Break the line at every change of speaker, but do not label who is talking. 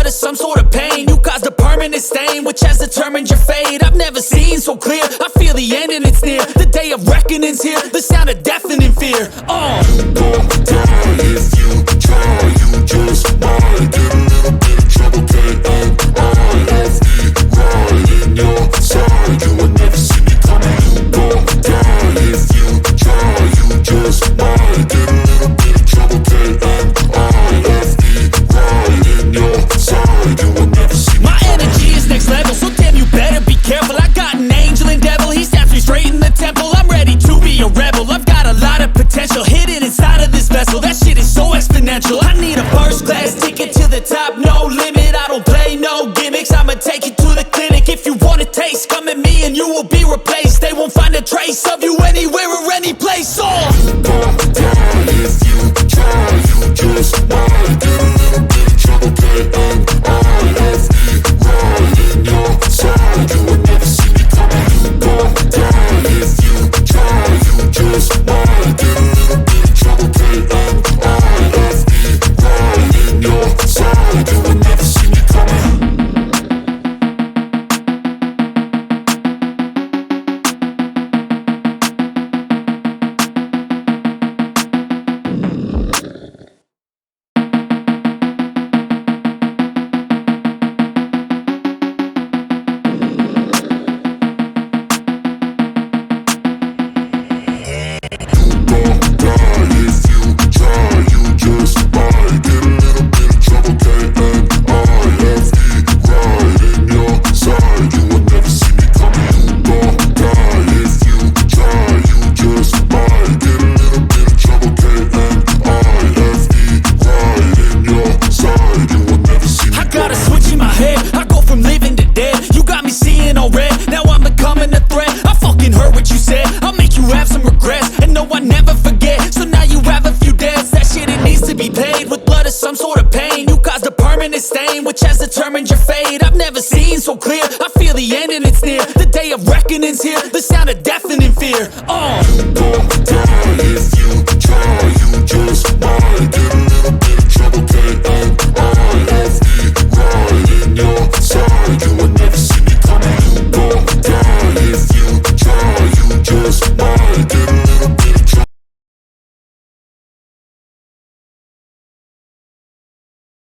blood of some sort of pain. You caused a permanent stain, which has determined your fate. I've never seen so clear, I feel the end and it's near. The day of reckoning's here, the sound of deafening fear.
You gon' die if you try, you just might get a little bit of trouble, K-N-I-F-E, right in your side. You will never see me coming. You gon' die if you try, you just might get a little bit of trouble, K-N-I-F-E, right in your side. You will never see me
My energy is next level, so damn you better be careful. I got an angel and devil, he snaps me straight in the temple. I'm ready to be a rebel, I've got a lot of potential hidden inside of this vessel. That shit is so exponential. I need a first class ticket to the top, no limit. I don't play no gimmicks, I'ma take you to the clinic. If you want a taste, come at me and you will be replaced. They won't find a trace of you anywhere or any place.
You gon' die if you try, you just might get a little bit of trouble, K-N-I-F-E, right in your side. You will never see me coming. You gon' die if you try, you just might get a little bit of trouble, K-N-I-F-E, right in your side. You will never see me coming.
Some sort of pain, you caused a permanent stain, which has determined your fate. I've never seen so clear, I feel the end and it's near. The day of reckoning's here, the sound of deafening fear. You
gon' die if you try, you just might get a little bit of trouble, K-N-I-F-E, right in your side. You will never see me coming. You gon' die if you try, you just